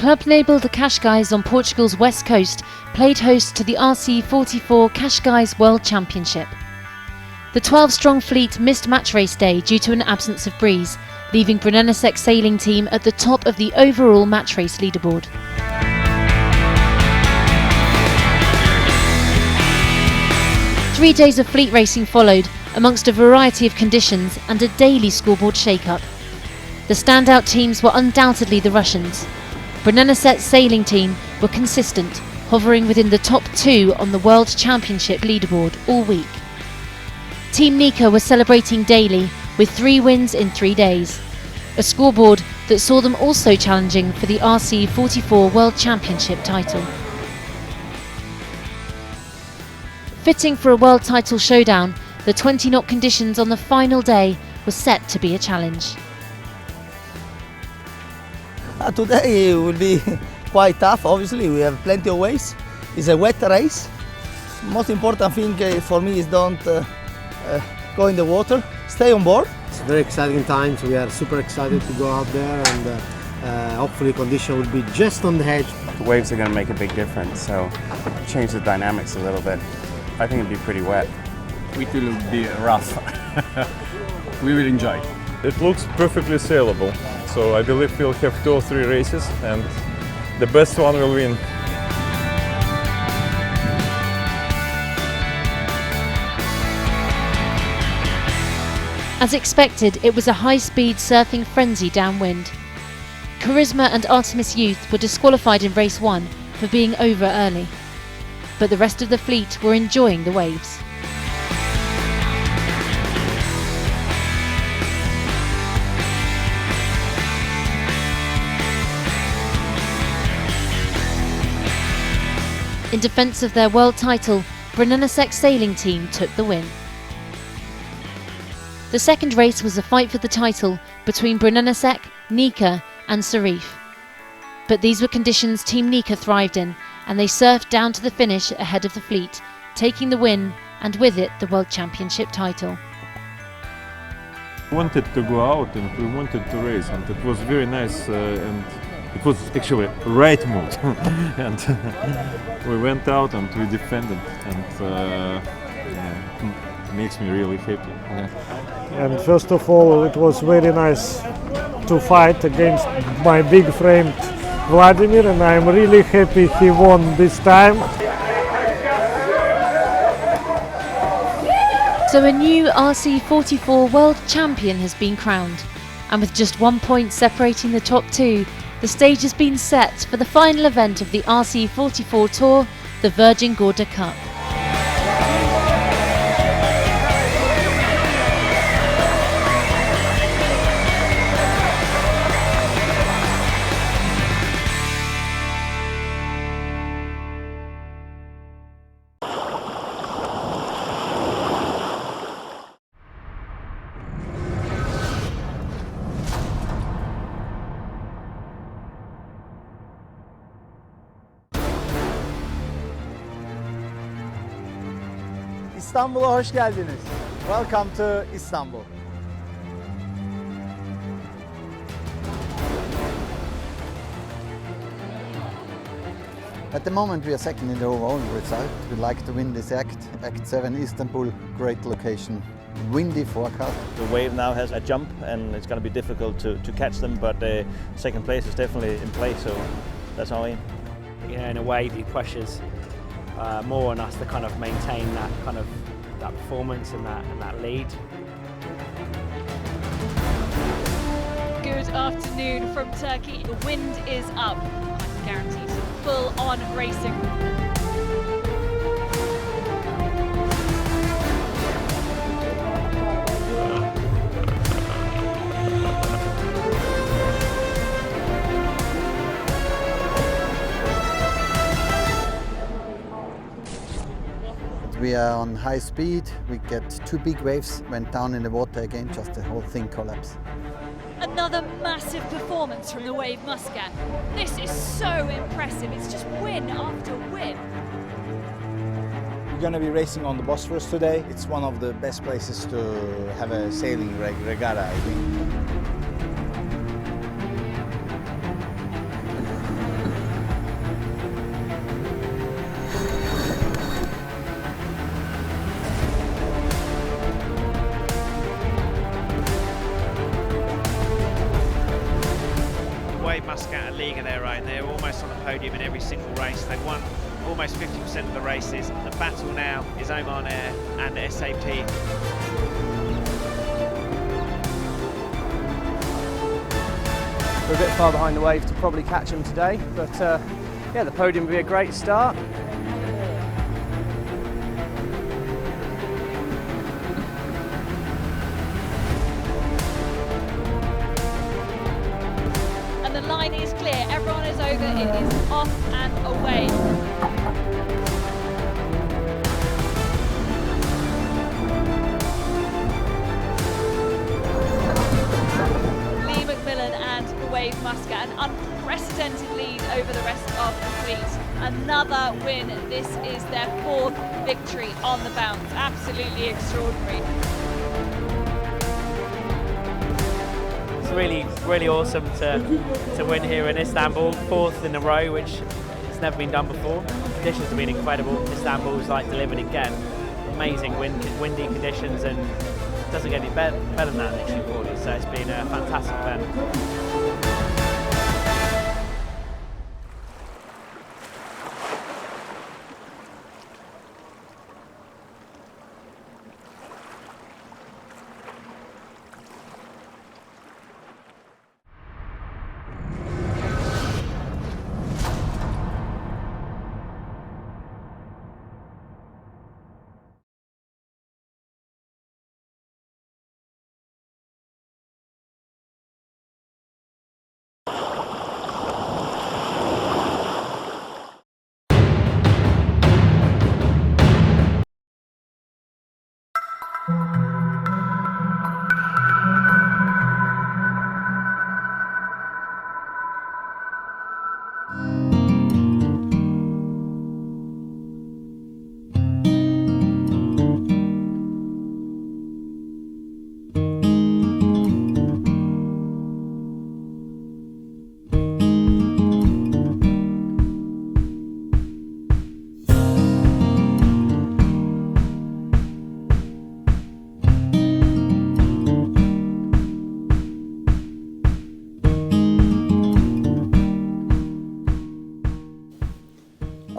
Club label the Cascais on Portugal's west coast played host to the RC44 Cascais World Championship. The 12-strong fleet missed match race day due to an absence of breeze, leaving Brunello-Sec sailing team at the top of the overall match race leaderboard. Three days of fleet racing followed, amongst a variety of conditions and a daily scoreboard shake-up. The standout teams were undoubtedly the Russians. Brunello-Sec's sailing team were consistent, hovering within the top two on the World Championship leaderboard all week. Team Nika was celebrating daily with 3 wins in 3 days, a scoreboard that saw them also challenging for the RC44 World Championship title. Fitting for a world title showdown, the 20-knot conditions on the final day were set to be a challenge. Today will be quite tough, obviously. We have plenty of waves. It's a wet race. Most important thing for me is don't go in the water, stay on board. It's very exciting times. We are super excited to go out there, and hopefully condition will be just on the edge. The waves are going to make a big difference, so change the dynamics a little bit. I think it'll be pretty wet. It will be rough. We will enjoy. It looks perfectly sailable, so I believe we'll have 2 or 3 races and the best one will win. As expected, it was a high-speed surfing frenzy downwind. Charisma and Artemis Youth were disqualified in race 1 for being over early, but the rest of the fleet were enjoying the waves. In defence of their world title, Brunello-Sec sailing team took the win. The second race was a fight for the title between Brunello-Sec, Nika and Serif. But these were conditions Team Nika thrived in, and they surfed down to the finish ahead of the fleet, taking the win and with it the World Championship title. We wanted to go out and we wanted to race, and it was very nice and it was actually right mood. And we went out and we defended, and it makes me really happy. And first of all, it was very nice to fight against my big friend Vladimir, and I'm really happy he won this time. So a new RC44 World Champion has been crowned, and with just 1 point separating the top 2, the stage has been set for the final event of the RC44 Tour, the Virgin Gorda Cup. İstanbul'a hoş geldiniz. Welcome to Istanbul. At the moment we are second in the overall result. We'd like to win this Act 7 Istanbul, great location, windy forecast. The wave now has a jump and it's going to be difficult to catch them, but second place is definitely in play, so that's our aim. You know, in a way the pressure's more on us to kind of maintain that performance and that lead. Good afternoon from Turkey. The wind is up. I can guarantee some full-on racing. We are on high speed, we get 2 big waves, went down in the water again, just the whole thing collapsed. Another massive performance from the Wave Muscat. This is so impressive, it's just win after win. We're going to be racing on the Bospheros today. It's one of the best places to have a sailing regatta, I think. Muscat a league of their own. They're almost on the podium in every single race. They've won almost 50% of the races. The battle now is Oman Air and SAP. We're a bit far behind the wave to probably catch them today, but yeah, the podium will be a great start. And the line is clear, everyone is over, it is off and away. Wave Muscat, an unprecedented lead over the rest of the fleet. Another win. This is their 4th victory on the bounce. Absolutely extraordinary. It's really awesome to win here in Istanbul, 4th in a row, which has never been done before. Conditions have been incredible. Istanbul's like delivered again. Amazing windy conditions, and it doesn't get any better than that next year for us. So it's been a fantastic event.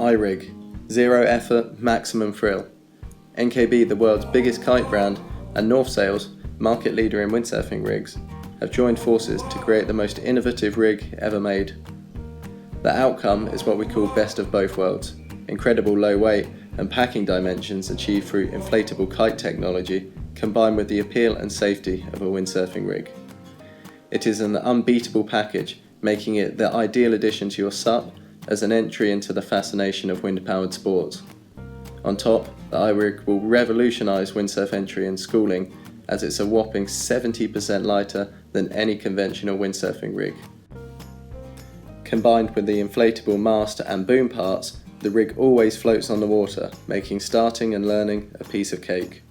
iRig, zero effort, maximum thrill. NKB, the world's biggest kite brand, and North Sails, market leader in windsurfing rigs, have joined forces to create the most innovative rig ever made. The outcome is what we call best of both worlds, incredible low weight and packing dimensions achieved through inflatable kite technology combined with the appeal and safety of a windsurfing rig. It is an unbeatable package, making it the ideal addition to your SUP as an entry into the fascination of wind-powered sports. On top, the iRig will revolutionise windsurf entry and schooling, as it's a whopping 70% lighter than any conventional windsurfing rig. Combined with the inflatable mast and boom parts, the rig always floats on the water, making starting and learning a piece of cake.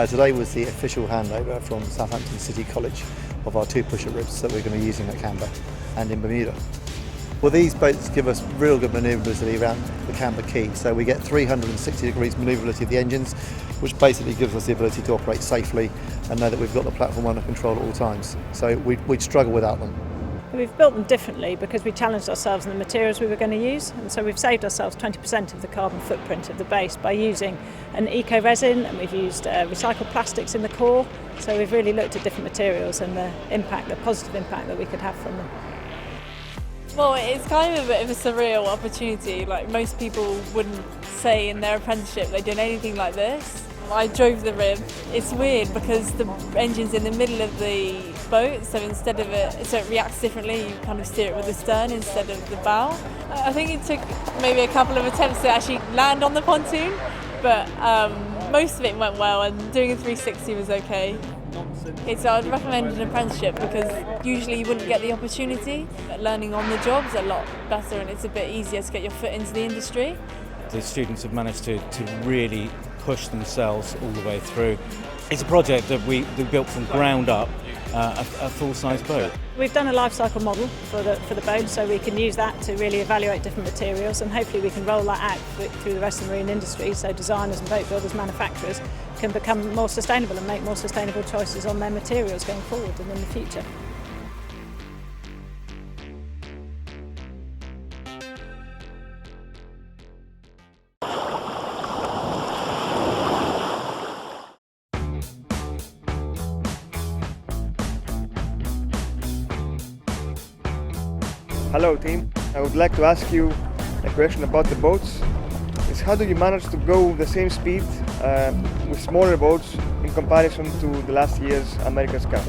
Today was the official handover from Southampton City College of our 2 pusher ribs that we're going to be using at Canberra and in Bermuda. Well, these boats give us real good manoeuvrability around the Canberra Quay, so we get 360 degrees manoeuvrability of the engines, which basically gives us the ability to operate safely and know that we've got the platform under control at all times. So we'd struggle without them. We've built them differently because we challenged ourselves in the materials we were going to use, and so we've saved ourselves 20% of the carbon footprint of the base by using an eco-resin, and we've used recycled plastics in the core. So we've really looked at different materials and the impact, the positive impact that we could have from them. Well, it's kind of a bit of a surreal opportunity. Like, most people wouldn't say in their apprenticeship they'd done anything like this. I drove the rib. It's weird because the engine's in the middle of the boat, so instead of so it reacts differently. You kind of steer it with the stern instead of the bow. I think it took maybe a couple of attempts to actually land on the pontoon, but most of it went well, and doing a 360 was okay. I'd recommend an apprenticeship because usually you wouldn't get the opportunity. Learning on the job is a lot better, and it's a bit easier to get your foot into the industry. The students have managed to really push themselves all the way through. It's a project that we built from ground up, a full-size boat. We've done a life cycle model for the boat, so we can use that to really evaluate different materials, and hopefully we can roll that out through the rest of the marine industry, so designers and boat builders, manufacturers can become more sustainable and make more sustainable choices on their materials going forward and in the future. Hello team, I would like to ask you a question about the boats. How do you manage to go the same speed with smaller boats in comparison to the last year's America's Cup?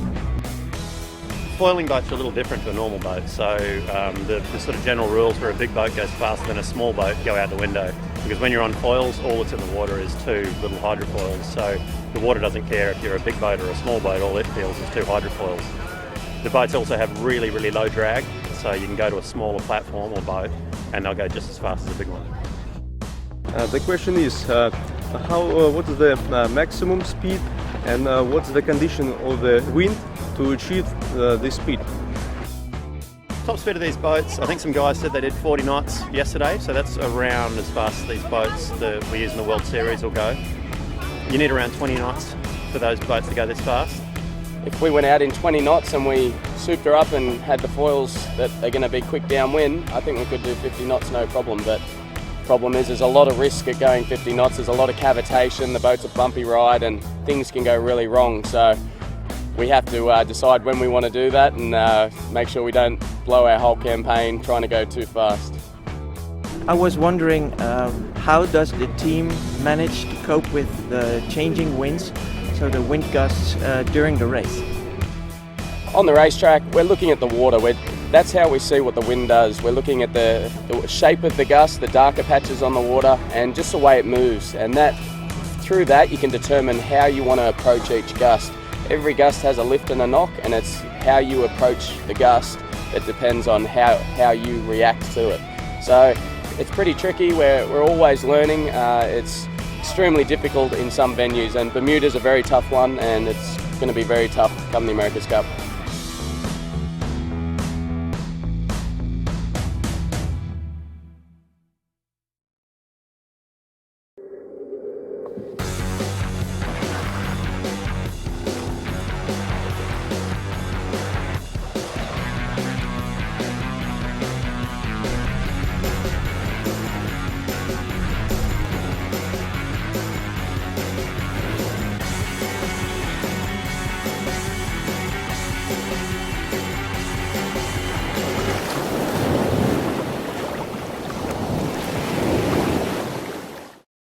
Foiling boats are a little different to a normal boat, so the sort of general rules for a big boat goes faster than a small boat go out the window, because when you're on foils, all that's in the water is 2 little hydrofoils, so the water doesn't care if you're a big boat or a small boat, all it feels is 2 hydrofoils. The boats also have really, really low drag, so you can go to a smaller platform or boat and they'll go just as fast as a big one. The question is, what is the maximum speed and what's the condition of the wind to achieve this speed? Top speed of these boats, I think some guys said they did 40 knots yesterday, so that's around as fast as these boats that we use in the World Series will go. You need around 20 knots for those boats to go this fast. If we went out in 20 knots and we souped her up and had the foils that are going to be quick downwind, I think we could do 50 knots no problem. But problem is there's a lot of risk at going 50 knots. There's a lot of cavitation, the boat's a bumpy ride and things can go really wrong. So we have to decide when we want to do that and make sure we don't blow our whole campaign trying to go too fast. I was wondering how does the team manage to cope with the changing winds, so the wind gusts during the race? On the racetrack, we're looking at the water. That's how we see what the wind does. We're looking at the shape of the gust, the darker patches on the water, and just the way it moves. And through that, you can determine how you want to approach each gust. Every gust has a lift and a knock, and it's how you approach the gust that depends on how you react to it. So it's pretty tricky. We're always learning. It's extremely difficult in some venues, and Bermuda's a very tough one, and it's going to be very tough come the America's Cup.